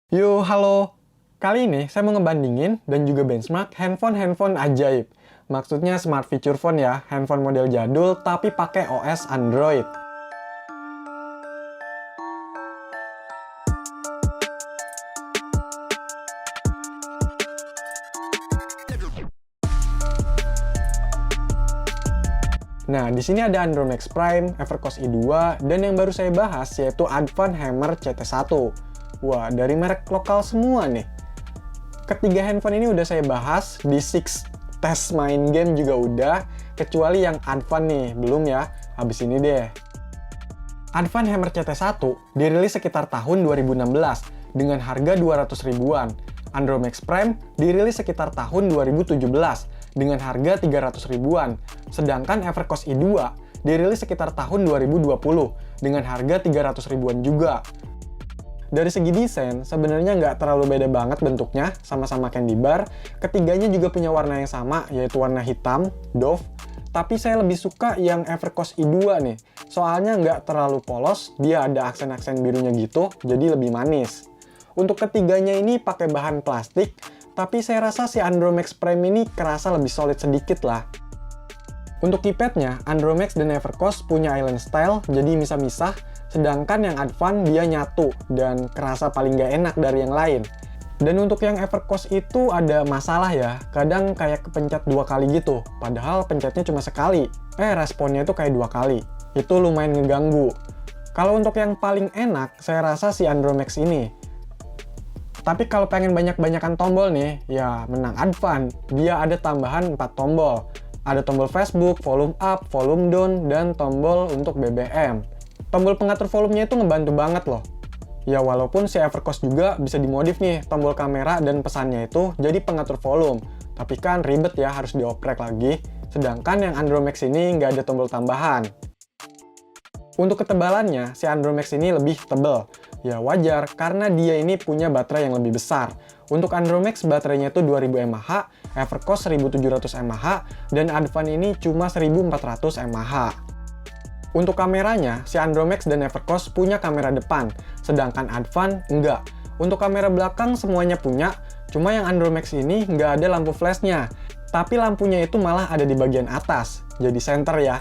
Yo, halo. Kali ini saya mau ngebandingin dan juga benchmark handphone-handphone ajaib. Maksudnya smart feature phone ya, handphone model jadul tapi pakai OS Android. Nah, di sini ada Android Max Prime, Evercost i2, dan yang baru saya bahas yaitu Advan Hammer CT1. Wah, dari merek lokal semua nih. Ketiga handphone ini udah saya bahas, di Six tes main game juga udah, kecuali yang Advan nih, belum ya, habis ini deh. Advan Hammer CT1 dirilis sekitar tahun 2016 dengan harga 200 ribuan. Android Max Prime dirilis sekitar tahun 2017 dengan harga 300 ribuan. Sedangkan Evercost i2 dirilis sekitar tahun 2020 dengan harga 300 ribuan juga. Dari segi desain, sebenarnya nggak terlalu beda banget bentuknya, sama-sama candy bar. Ketiganya juga punya warna yang sama, yaitu warna hitam, doff. Tapi saya lebih suka yang Evercost i2 nih, soalnya nggak terlalu polos, dia ada aksen-aksen birunya gitu, jadi lebih manis. Untuk ketiganya ini pakai bahan plastik, tapi saya rasa si Android Max Prime ini kerasa lebih solid sedikit lah. Untuk keypadnya, Android Max dan Evercost punya island style, jadi misah-misah, sedangkan yang Advan dia nyatu, dan kerasa paling nggak enak dari yang lain. Dan untuk yang Evercost itu ada masalah ya, kadang kayak kepencet 2 kali gitu, padahal pencetnya cuma sekali. Responnya itu kayak 2 kali. Itu lumayan ngeganggu. Kalau untuk yang paling enak, saya rasa si Android Max ini. Tapi kalau pengen banyak-banyakan tombol nih, ya menang Advan. Dia ada tambahan 4 tombol. Ada tombol Facebook, volume up, volume down, dan tombol untuk BBM. Tombol pengatur volumenya itu ngebantu banget loh. Ya walaupun si Evercost juga bisa dimodif nih tombol kamera dan pesannya itu jadi pengatur volume. Tapi kan ribet ya, harus dioprek lagi. Sedangkan yang Android Max ini nggak ada tombol tambahan. Untuk ketebalannya, si Android Max ini lebih tebal. Ya wajar, karena dia ini punya baterai yang lebih besar. Untuk Android Max baterainya itu 2000 mAh, Evercost 1700 mAh, dan Advan ini cuma 1400 mAh. Untuk kameranya, si Android Max dan Evercost punya kamera depan, sedangkan Advan enggak. Untuk kamera belakang semuanya punya, cuma yang Android Max ini nggak ada lampu flashnya. Tapi lampunya itu malah ada di bagian atas, jadi center ya.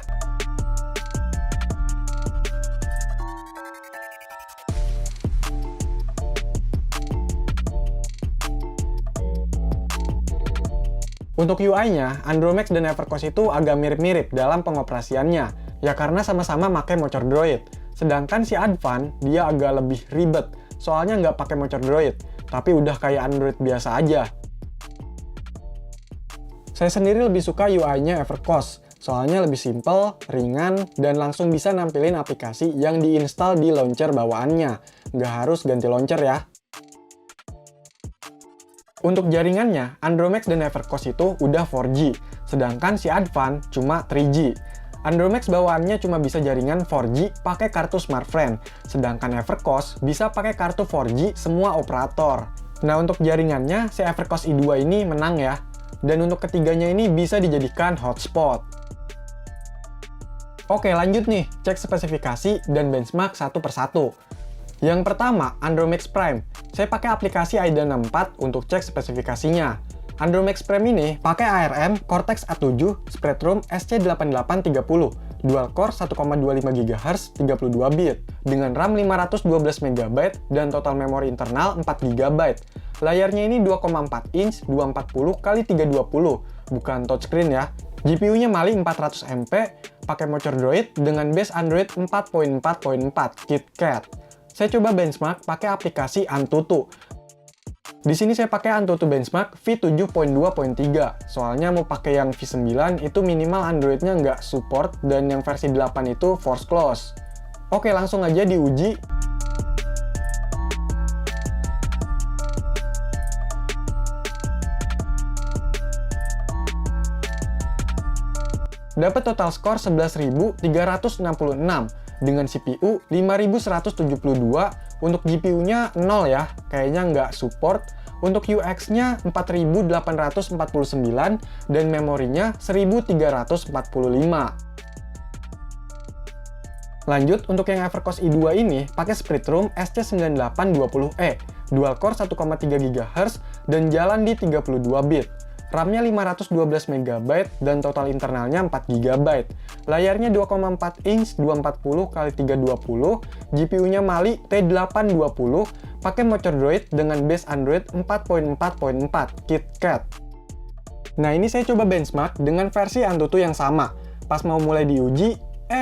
Untuk UI-nya, Android Max dan Evercost itu agak mirip-mirip dalam pengoperasiannya, ya karena sama-sama pakai motor Droid. Sedangkan si Advan, dia agak lebih ribet, soalnya nggak pakai motor Droid, tapi udah kayak Android biasa aja. Saya sendiri lebih suka UI-nya Evercost, soalnya lebih simple, ringan, dan langsung bisa nampilin aplikasi yang diinstal di launcher bawaannya. Nggak harus ganti launcher ya. Untuk jaringannya, Android Max dan Evercost itu udah 4G, sedangkan si Advan cuma 3G. Android Max bawaannya cuma bisa jaringan 4G pakai kartu SmartFriend, sedangkan Evercost bisa pakai kartu 4G semua operator. Nah, untuk jaringannya, si Evercost i2 ini menang ya. Dan untuk ketiganya ini bisa dijadikan hotspot. Oke, lanjut nih, cek spesifikasi dan benchmark satu persatu. Yang pertama, Android Max Prime. Saya pakai aplikasi AIDA 64 untuk cek spesifikasinya. Android Max Prime ini pakai ARM Cortex A7 Spreadtrum SC8830, dual core 1,25 GHz 32 bit, dengan RAM 512 MB dan total memori internal 4 GB. Layarnya ini 2,4 inch 240x320, bukan touchscreen ya. GPU-nya Mali 400 MP, pakai motor Droid dengan base Android 4.4.4 KitKat. Saya coba benchmark pakai aplikasi Antutu. Di sini saya pakai Antutu benchmark V7.2.3. Soalnya mau pakai yang V9 itu minimal Android-nya nggak support dan yang versi 8 itu force close. Oke, langsung aja diuji. Dapat total skor 11.366 dengan CPU 5172, untuk GPU-nya 0 ya, kayaknya nggak support. Untuk UX-nya 4849 dan memorinya 1345. Lanjut, untuk yang Evercost i2 ini pakai Spreadtrum SC9820E dual core 1,3 GHz, dan jalan di 32 bit. RAM-nya 512 MB dan total internalnya 4 GB. Layarnya 2,4 inch 240x320, GPU-nya Mali T820, pakai motor Droid dengan base Android 4.4.4 KitKat. Nah, ini saya coba benchmark dengan versi Antutu yang sama. Pas mau mulai diuji,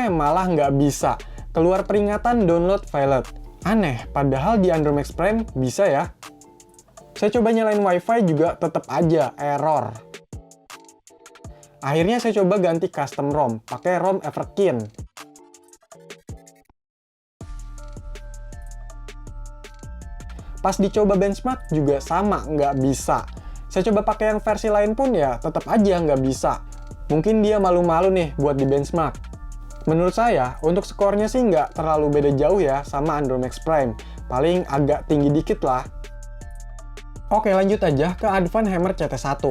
malah nggak bisa. Keluar peringatan download failed. Aneh, padahal di Android Max Prime bisa ya. Saya coba nyalain WiFi juga tetap aja error. Akhirnya saya coba ganti custom ROM, pakai ROM Everkin. Pas dicoba benchmark juga sama, nggak bisa. Saya coba pakai yang versi lain pun ya tetap aja nggak bisa. Mungkin dia malu-malu nih buat di benchmark. Menurut saya, untuk skornya sih nggak terlalu beda jauh ya sama Android Max Prime. Paling agak tinggi dikit lah. Oke, lanjut aja ke Advan Hammer CT1.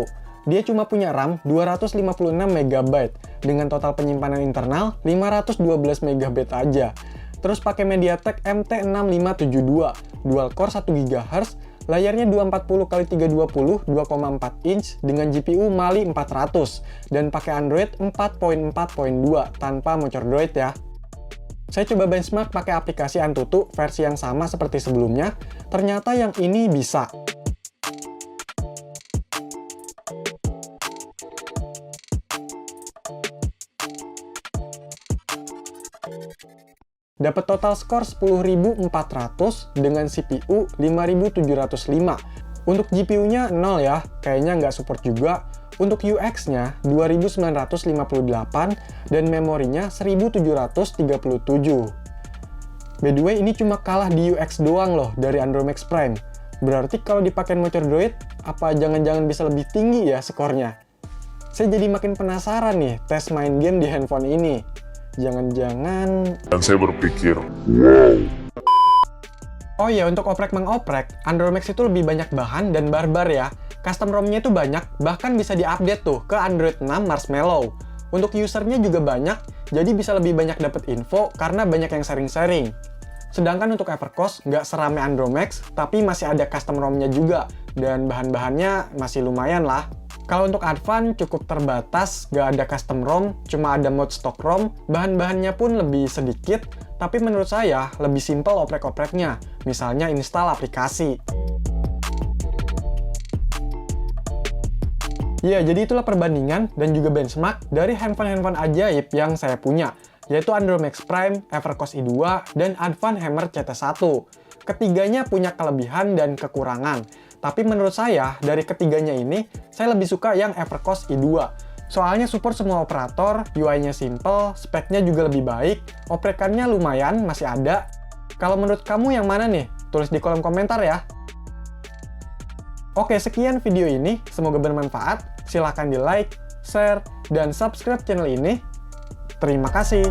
Dia cuma punya RAM 256 MB dengan total penyimpanan internal 512 MB aja. Terus pakai MediaTek MT6572, dual core 1 GHz, layarnya 240x320 2,4 inch dengan GPU Mali 400 dan pakai Android 4.4.2 tanpa motor Droid ya. Saya coba benchmark pakai aplikasi Antutu versi yang sama seperti sebelumnya, ternyata yang ini bisa. Dapat total skor 10.400 dengan CPU 5.705. Untuk GPU-nya 0 ya, kayaknya nggak support juga. Untuk UX-nya 2.958 dan memorinya 1.737. By the way, ini cuma kalah di UX doang loh dari Android Max Prime. Berarti kalau dipakai motor Droid, apa jangan-jangan bisa lebih tinggi ya skornya? Saya jadi makin penasaran nih tes main game di handphone ini. Jangan-jangan... Dan saya berpikir, wow. Oh iya, untuk oprek-mengoprek, Android Max itu lebih banyak bahan dan barbar ya. Custom ROM-nya itu banyak, bahkan bisa di-update tuh ke Android 6 Marshmallow. Untuk usernya juga banyak, jadi bisa lebih banyak dapat info karena banyak yang sharing-sharing. Sedangkan untuk Evercost, nggak serame Android Max, tapi masih ada custom ROM-nya juga, dan bahan-bahannya masih lumayan lah. Kalau untuk Advan cukup terbatas, nggak ada custom ROM, cuma ada mode stock ROM, bahan-bahannya pun lebih sedikit, tapi menurut saya lebih simpel oprek-opreknya, misalnya install aplikasi. Ya, jadi itulah perbandingan dan juga benchmark dari handphone-handphone ajaib yang saya punya, yaitu Android Max Prime, Evercost i2, dan Advan Hammer CT1. Ketiganya punya kelebihan dan kekurangan. Tapi menurut saya, dari ketiganya ini, saya lebih suka yang Evercost i2. Soalnya support semua operator, UI-nya simple, speknya juga lebih baik, oprekannya lumayan, masih ada. Kalau menurut kamu yang mana nih? Tulis di kolom komentar ya. Oke, sekian video ini. Semoga bermanfaat. Silahkan di like, share, dan subscribe channel ini. Terima kasih.